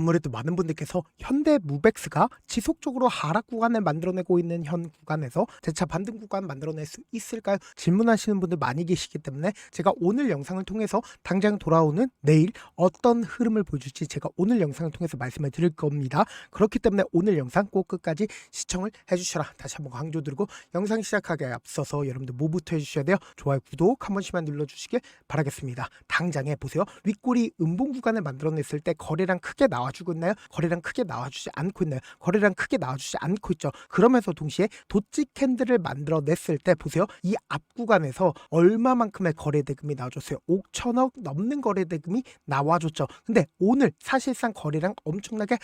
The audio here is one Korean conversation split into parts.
아무래도 많은 분들께서 현대무백스가 지속적으로 하락 구간을 만들어내고 있는 현 구간에서 재차 반등 구간 만들어낼 수 있을까요? 질문하시는 분들 많이 계시기 때문에 제가 오늘 영상을 통해서 당장 돌아오는 내일 어떤 흐름을 보여줄지 제가 오늘 영상을 통해서 말씀을 드릴 겁니다. 그렇기 때문에 오늘 영상 꼭 끝까지 시청을 해주셔라. 다시 한번 강조드리고 영상 시작하기에 앞서서 여러분들 뭐부터 해주셔야 돼요? 좋아요, 구독 한 번씩만 눌러주시길 바라겠습니다. 당장에 보세요. 윗꼬리 음봉 구간을 만들어냈을 때 거래량 크게 나와주고 있나요? 거래량 크게 나와주지 않고 있나요? 거래량 크게 나와주지 않고 있죠. 그러면서 동시에 도치 캔들을 만들어냈을 때 보세요. 이 앞 구간에서 얼마만큼의 거래 대금이 나와줬어요? 5천억 넘는 거래 대금이 나와줬죠. 근데 오늘 사실상 거래량 엄청나게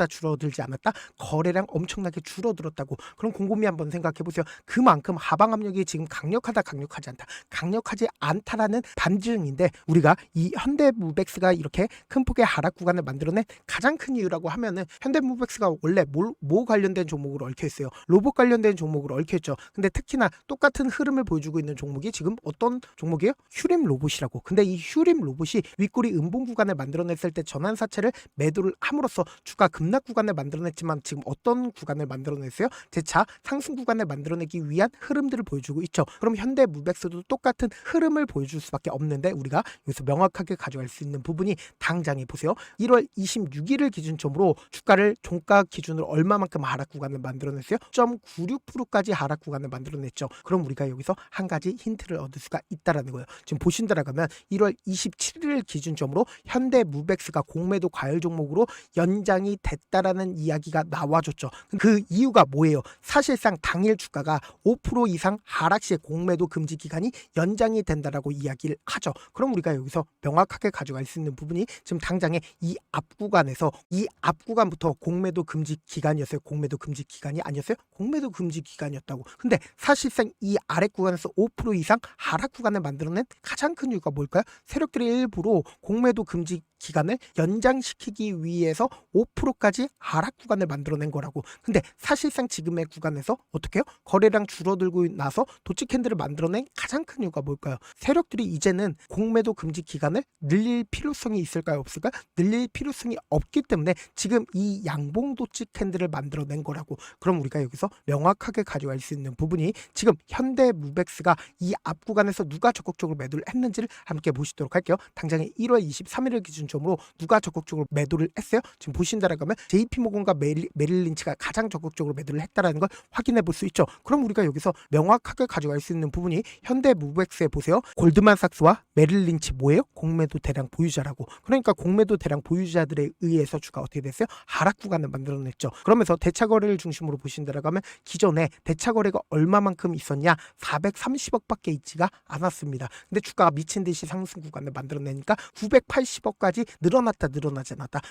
줄어들지 않았다? 거래량 엄청나게 줄어들었다고. 그럼 곰곰이 한번 생각해 보세요. 그만큼 하방 압력이 지금 강력하다, 강력하지 않다, 강력하지 않다라는 반증인데, 우리가 이 현대무백스가 이렇게 큰 폭의 하락 구간을 만들어낸 가장 큰 이유라고 하면은, 현대무백스가 원래 뭐 관련된 종목으로 얽혀 있어요? 로봇 관련된 종목으로 얽혀 있죠. 근데 특히나 똑같은 흐름을 보여주고 있는 종목이 지금 어떤 종목이에요? 휴림 로봇이라고. 근데 이 휴림 로봇이 윗꼬리 음봉 구간을 만들어냈을 때 전환사채를 매도를 함으로써 주가 급락 구간을 만들어냈지만, 지금 어떤 구간을 만들어냈어요? 재차 상승 구간을 만들어내기 위한 흐름들을 보여주고 있죠. 그럼 현대무백스도 똑같은 흐름을 보여줄 수밖에 없는데, 우리가 여기서 명확하게 가져갈 수 있는 부분이 당장에 보세요. 1월 26일을 기준점으로 주가를 종가 기준으로 얼마만큼 하락 구간을 만들어냈어요? 0.96%까지 하락 구간을 만들어냈죠. 그럼 우리가 여기서 한 가지 힌트를 얻을 수가 있다라는 거예요. 지금 보신다라면 1월 27일 기준점으로 현대무백스가 공매도 과열 종목으로 연장이 됐다라는 이야기가 나와줬죠. 그 이유가 뭐예요? 사실상 당일 주가가 5% 이상 하락 시에 공매도 금지 기간이 연장이 된다라고 이야기를 하죠. 그럼 우리가 여기서 명확하게 가져갈 수 있는 부분이 지금 당장에 이 앞 구간에서, 이 앞 구간부터 공매도 금지 기간이었어요? 공매도 금지 기간이 아니었어요? 공매도 금지 기간이었다고. 근데 사실상 이 아래 구간에서 5% 이상 하락 구간을 만들어낸 가장 큰 이유가 뭘까요? 세력들이 일부러 공매도 금지 기간을 연장시키기 위해서 5%까지 하락 구간을 만들어낸 거라고. 근데 사실상 지금의 구간에서 어떻게 해요? 거래량 줄어들고 나서 도치 캔들을 만들어낸 가장 큰 이유가 뭘까요? 세력들이 이제는 공매도 금지 기간을 늘릴 필요성이 있을까요? 없을까요? 늘릴 필요성이 없기 때문에 지금 이 양봉 도치 캔들을 만들어낸 거라고. 그럼 우리가 여기서 명확하게 가져갈 수 있는 부분이, 지금 현대무백스가 이 앞 구간에서 누가 적극적으로 매도를 했는지를 함께 보시도록 할게요. 당장에 1월 23일을 기준점으로 누가 적극적으로 매도를 했어요? 지금 보신다라고 하면 JP모건과 메릴린치가 가장 적극적으로 매도를 했다라는 걸 확인해 볼 수 있죠. 그럼 우리가 여기서 명확하게 가져갈 수 있는 부분이, 현대무백스에 보세요. 골드만삭스와 메릴린치 뭐예요? 공매도 대량 보유자라고. 그러니까 공매도 대량 보유자들에 의해서 주가 어떻게 됐어요? 하락 구간을 만들어냈죠. 그러면서 대차 거래를 중심으로 보신다라고 하면, 기존에 대차 거래가 얼마만큼 있었냐? 430억밖에 있지가 않았습니다. 근데 주가가 미친 듯이 상승 구간을 만들어내니까 980억까지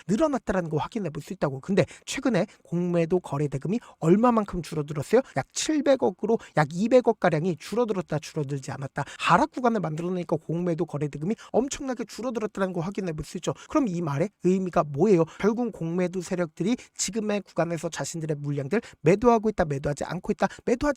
늘어났다라는 거 확인해 볼 수 있다고. 근데 최근에 공매도 거래 대금이 얼마만큼 줄어들었어요? 약 700억으로 약 200억 가량이 줄어들지 않았다. 하락 구간을 만들어내니까 공매도 거래 대금이 엄청나게 줄어들었다는 거 확인해 볼 수 있죠. 그럼 이 말의 의미가 뭐예요? 결국 공매도 세력들이 지금의 구간에서 자신들의 물량들 매도하고 있다, 매도하지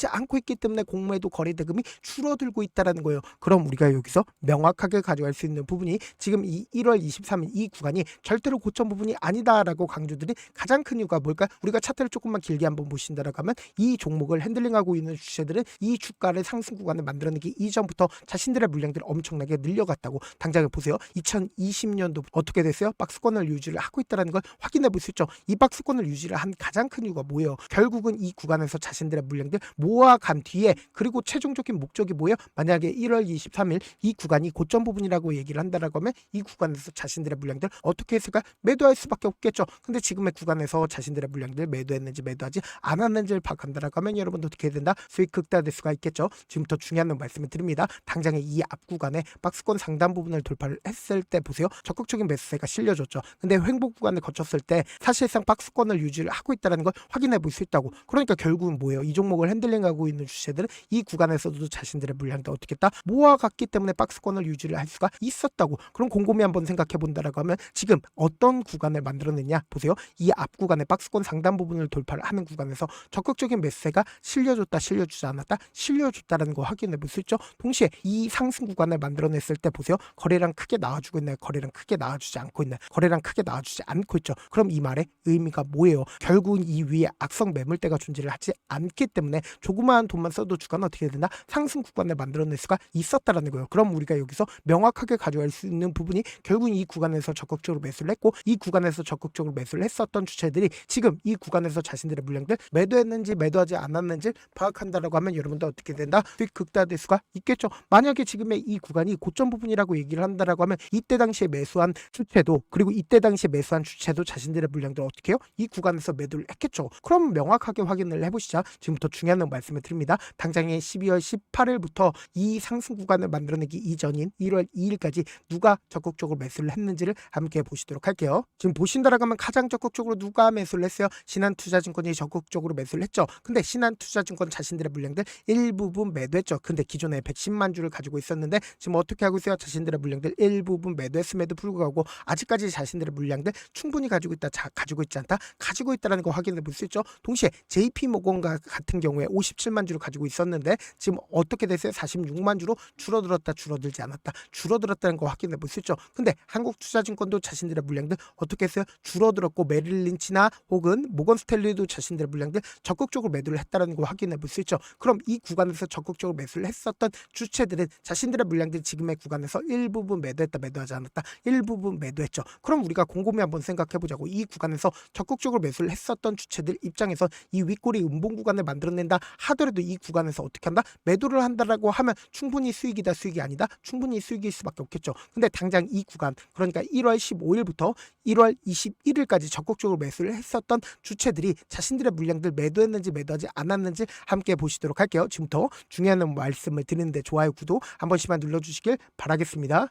않고 있기 때문에 공매도 거래 대금이 줄어들고 있다라는 거예요. 그럼 우리가 여기서 명확하게 가져갈 수 있는 부분이, 지금 이 1월 23일 이 구간이 절대로 고점 부분이 아니다라고 강조드린 가장 큰 이유가 뭘까? 우리가 차트를 조금만 길게 한번 보신다라고 하면, 이 종목을 핸들링하고 있는 주체들은 이 주가를 상승 구간을 만들어내기 이전부터 자신들의 물량들을 엄청나게 늘려갔다고. 당장에 보세요. 2020년도 어떻게 됐어요? 박스권을 유지를 하고 있다는 걸 확인해 볼 수 있죠. 이 박스권을 유지를 한 가장 큰 이유가 뭐예요? 결국은 이 구간에서 자신들의 물량들 모아간 뒤에, 그리고 최종적인 목적이 뭐예요? 만약에 1월 23일 이 구간이 고점 부분이라고 얘기를 한다라고 하면, 이 구간에서 자신들의 물량들 어떻게 했을까? 매도할 수밖에 없겠죠. 근데 지금의 구간에서 자신들의 물량들 매도했는지 매도하지 않았는지를 파악한다라고 하면, 여러분도 어떻게 해야 된다? 수익 극대화될 수가 있겠죠. 지금부터 중요한 말씀을 드립니다. 당장에 이 앞 구간에 박스권 상단 부분을 돌파를 했을 때 보세요. 적극적인 매수세가 실려졌죠. 근데 횡보 구간을 거쳤을 때 사실상 박스권을 유지를 하고 있다는 걸 확인해 볼 수 있다고. 그러니까 결국은 뭐예요? 이 종목을 핸들링하고 있는 주체들은 이 구간에서도 자신들의 물량들 어떻게 했다? 모아갔기 때문에 박스권을 유지를 할 수가 있었다고. 그럼 곰곰이 한번 생각해 본다 본다라고 하면 지금 어떤 구간을 만들어냈냐 보세요. 이 앞 구간의 박스권 상단 부분을 돌파를 하는 구간에서 적극적인 매수세가 실려줬다 실려주지 않았다 실려줬다라는 거 확인해 볼 수 있죠. 동시에 이 상승 구간을 만들어냈을 때 보세요. 거래량 크게 나와주고 있나요? 거래량 크게 나와주지 않고 있나요? 거래량 크게 나와주지 않고 있죠. 그럼 이 말의 의미가 뭐예요? 결국은 이 위에 악성 매물대가 존재를 하지 않기 때문에 조그마한 돈만 써도 주가는 어떻게 된다? 상승 구간을 만들어낼 수가 있었다라는 거예요. 그럼 우리가 여기서 명확하게 가져갈 수 있는 부분이 결국 이 구간에서 적극적으로 매수를 했고 이 구간에서 적극적으로 매수를 했었던 주체들이 지금 이 구간에서 자신들의 물량들 매도했는지 매도하지 않았는지 파악한다라고 하면 여러분들 어떻게 된다? 수익 극대화될 수가 있겠죠. 만약에 지금의 이 구간이 고점 부분이라고 얘기를 한다라고 하면 이때 당시에 매수한 주체도 그리고 이때 당시에 매수한 주체도 자신들의 물량들 어떻게 해요? 이 구간에서 매도를 했겠죠. 그럼 명확하게 확인을 해보시자. 지금부터 중요한 말씀을 드립니다. 당장에 12월 18일부터 이 상승 구간을 만들어내기 이전인 1월 2일까지 누가 적극적으로 매수를 했는지를 함께 보시도록 할게요. 지금 보신다라고 하면 가장 적극적으로 누가 매수를 했어요? 신한투자증권이 적극적으로 매수를 했죠. 근데 신한투자증권 자신들의 물량들 일부분 매도했죠. 근데 기존에 110만 주를 가지고 있었는데 지금 어떻게 하고 있어요? 자신들의 물량들 일부분 매도했음에도 불구하고 아직까지 자신들의 물량들 충분히 가지고 있다, 가지고 있지 않다, 가지고 있다는 거 확인해 볼 수 있죠. 동시에 JP모건과 같은 경우에 57만 주를 가지고 있었는데 지금 어떻게 됐어요? 46만 주로 줄어들었다, 줄어들지 않았다, 줄어들었다는 거 확인해 볼 수 있죠. 근데 한국투자증권도 자신들의 물량들 어떻게 했어요? 줄어들었고 메릴린치나 혹은 모건스탠리도 자신들의 물량들 적극적으로 매도를 했다는 거 확인해 볼 수 있죠. 그럼 이 구간에서 적극적으로 매수를 했었던 주체들은 자신들의 물량들 지금의 구간에서 일부분 매도했다, 매도하지 않았다, 일부분 매도했죠. 그럼 우리가 곰곰이 한번 생각해 보자고. 이 구간에서 적극적으로 매수를 했었던 주체들 입장에서 이 윗꼬리 음봉 구간을 만들어낸다 하더라도 이 구간에서 어떻게 한다? 매도를 한다라고 하면 충분히 수익이다, 수익이 아니다? 충분히 수익일 수밖에 없겠죠. 근데 당장 이 구간, 그러니까 1월 15일부터 1월 21일까지 적극적으로 매수를 했었던 주체들이 자신들의 물량들 매도했는지 매도하지 않았는지 함께 보시도록 할게요. 지금부터 중요한 말씀을 드리는데 좋아요, 구독 한 번씩만 눌러주시길 바라겠습니다.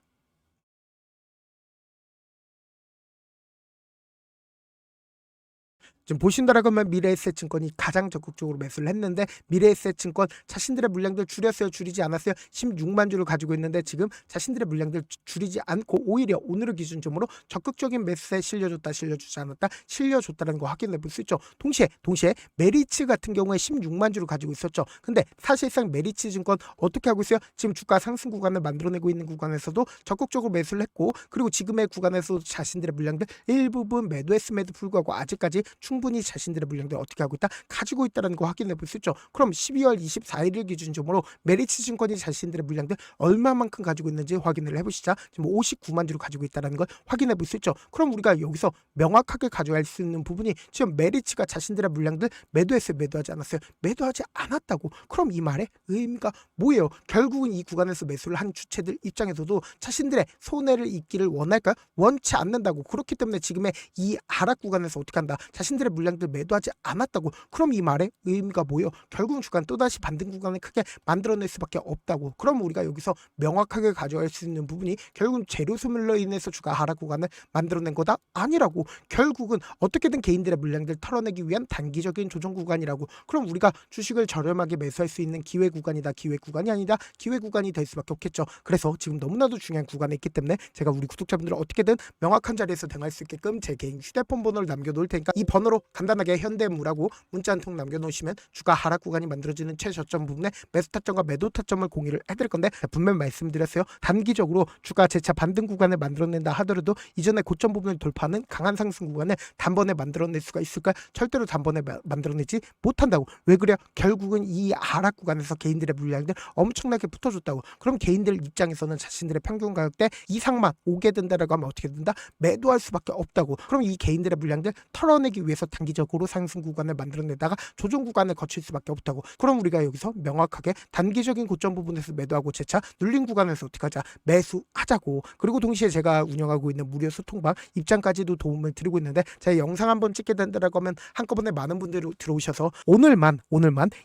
지금 보신다라고 하면 미래에셋증권이 가장 적극적으로 매수를 했는데 미래에셋증권 자신들의 물량들 줄였어요, 줄이지 않았어요? 16만 주를 가지고 있는데 지금 자신들의 물량들 줄이지 않고 오히려 오늘을 기준점으로 적극적인 매수에 실려줬다, 실려주지 않았다, 실려줬다는 거 확인해 볼 수 있죠. 동시에 메리츠 같은 경우에 16만 주를 가지고 있었죠. 근데 사실상 메리츠 증권 어떻게 하고 있어요? 지금 주가 상승 구간을 만들어내고 있는 구간에서도 적극적으로 매수를 했고 그리고 지금의 구간에서도 자신들의 물량들 일부분 매도했음에도 불구하고 아직까지 충분히 자신들의 물량들 어떻게 하고 있다? 가지고 있다는 거 확인해 볼 수 있죠. 그럼 12월 24일 기준점으로 메리츠 증권이 자신들의 물량들 얼마만큼 가지고 있는지 확인을 해보시자. 지금 59만 주를 가지고 있다는 걸 확인해 볼 수 있죠. 그럼 우리가 여기서 명확하게 가져갈 수 있는 부분이 지금 메리츠가 자신들의 물량들 매도했어요, 매도하지 않았어요? 매도하지 않았다고. 그럼 이 말의 의미가 뭐예요? 결국은 이 구간에서 매수를 한 주체들 입장에서도 자신들의 손해를 입기를 원할까요? 원치 않는다고. 그렇기 때문에 지금의 이 하락 구간에서 어떻게 한다? 자신들의 물량들 매도하지 않았다고. 그럼 이 말의 의미가 뭐예요? 결국은 주간 또다시 반등 구간을 크게 만들어낼 수밖에 없다고. 그럼 우리가 여기서 명확하게 가져갈 수 있는 부분이 결국은 재료 소멸로 인해서 주가 하락 구간을 만들어낸 거다? 아니라고. 결국은 어떻게든 개인들의 물량들 털어내기 위한 단기적인 조정 구간이라고. 그럼 우리가 주식을 저렴하게 매수할 수 있는 기회 구간이다, 기회 구간이 아니다, 기회 구간이 될 수밖에 없겠죠. 그래서 지금 너무나도 중요한 구간에 있기 때문에 제가 우리 구독자분들을 어떻게든 명확한 자리에서 대응할 수 있게끔 제 개인 휴대폰 번호를 남겨놓을 테니까 이 번호로 간단하게 현대무라고 문자 한 통 남겨놓으시면 주가 하락 구간이 만들어지는 최저점 부분에 매수 타점과 매도 타점을 공유를 해드릴 건데 분명히 말씀드렸어요. 단기적으로 주가 재차 반등 구간을 만들어낸다 하더라도 이전에 고점 부분을 돌파하는 강한 상승 구간을 단번에 만들어낼 수가 있을까? 절대로 단번에 만들어내지 못한다고. 왜 그래요? 결국은 이 하락 구간에서 개인들의 물량들 엄청나게 붙어줬다고. 그럼 개인들 입장에서는 자신들의 평균 가격대 이상만 오게 된다라고 하면 어떻게 된다? 매도할 수밖에 없다고. 그럼 이 개인들의 물량들 털어내기 위해서 단기적으로 상승 구간을 만들어내다가 조정 구간을 거칠 수밖에 없다고. 그럼 우리가 여기서 명확하게 단기적인 고점 부분에서 매도하고 재차 눌린 구간에서 어떻게 하자? 매수하자고. 그리고 동시에 제가 운영하고 있는 무료 소통방 입장까지도 도움을 드리고 있는데 제가 영상 한번 찍게 된다라고 하면 한꺼번에 많은 분들이 들어오셔서 오늘만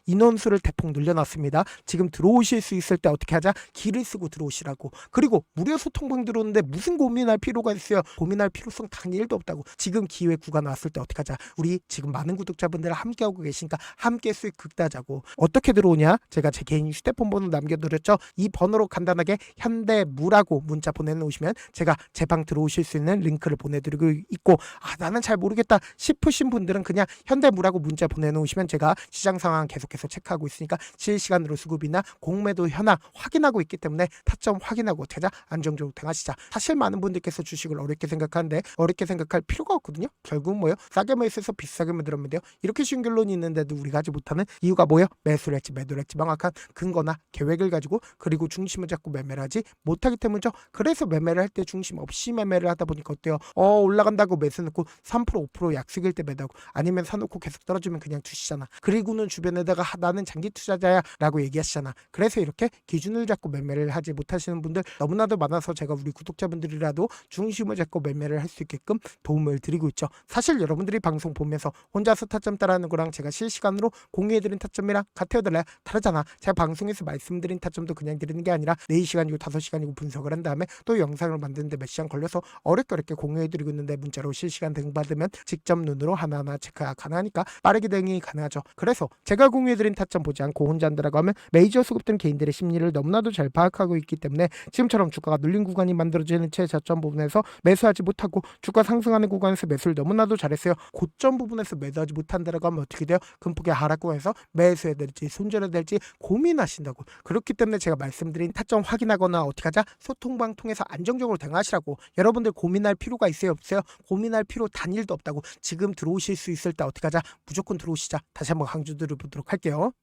인원수를 대폭 늘려놨습니다. 지금 들어오실 수 있을 때 어떻게 하자? 기를 쓰고 들어오시라고. 그리고 무료 소통방 들어오는데 무슨 고민할 필요가 있어요? 고민할 필요성 단 1도 없다고. 지금 기회 구간 왔을 때 어떻게 하자? 우리 지금 많은 구독자분들 함께하고 계시니까 함께 수익 극대화자고. 어떻게 들어오냐? 제가 제 개인 휴대폰 번호 남겨드렸죠. 이 번호로 간단하게 현대무라고 문자 보내놓으시면 제가 제 방 들어오실 수 있는 링크를 보내드리고 있고, 나는 잘 모르겠다 싶으신 분들은 그냥 현대무라고 문자 보내놓으시면 제가 시장 상황 계속해서 체크하고 있으니까 실시간으로 수급이나 공매도 현황 확인하고 있기 때문에 타점 확인하고 태자 안정적으로 대응하시자. 사실 많은 분들께서 주식을 어렵게 생각하는데 어렵게 생각할 필요가 없거든요. 결국 뭐예요? 싸게 매수해서 비싸게 만들면 돼요. 이렇게 쉬운 결론이 있는데도 우리가 하지 못하는 이유가 뭐예요? 매수를 했지 매도를 했지 명확한 근거나 계획을 가지고, 그리고 중심을 잡고 매매를 하지 못하기 때문이죠. 그래서 매매를 할 때 중심 없이 매매를 하다 보니까 어때요? 올라간다고 매수 넣고 3% 5% 약속일 때 매도하고, 아니면 사놓고 계속 떨어지면 그냥 두시잖아. 그리고는 주변에다가 나는 장기 투자자야 라고 얘기하시잖아. 그래서 이렇게 기준을 잡고 매매를 하지 못하시는 분들 너무나도 많아서 제가 우리 구독자분들이라도 중심을 잡고 매매를 할 수 있게끔 도움을 드리고 있죠. 사실 여러분들이 방송 보면서 혼자서 타점 따라하는 거랑 제가 실시간으로 공유해드린 타점이랑 같아요 달라요? 다르잖아. 제가 방송에서 말씀드린 타점도 그냥 드리는 게 아니라 4시간이고 5시간이고 분석을 한 다음에 또 영상을 만드는데 몇 시간 걸려서 어렵게 공유해드리고 있는데, 문자로 실시간 대응 받으면 직접 눈으로 하나하나 체크가 가능하니까 빠르게 대응이 가능하죠. 그래서 제가 공유해드린 타점 보지 않고 혼자 한다라고 하면 메이저 수급들은 개인들의 심리를 너무나도 잘 파악하고 있기 때문에 지금처럼 주가가 눌린 구간이 만들어지는 최저점 부분에서 매수하지 못하고 주가 상승하는 구간에서 매수를 너무나도 잘했어요. 고점 부분에서 매도하지 못한다라고 하면 어떻게 돼요? 금폭의 하락 구간에서 매수해야 될지 손절해야 될지 고민하신다고. 그렇기 때문에 제가 말씀드린 타점 확인하거나 어떻게 하자? 소통방 통해서 안정적으로 대응하시라고. 여러분들 고민할 필요가 있어요 없어요? 고민할 필요 단일도 없다고. 지금 들어오실 수 있을 때 어떻게 하자? 무조건 들어오시자. 다시 한번 강조드려 보도록 할게요.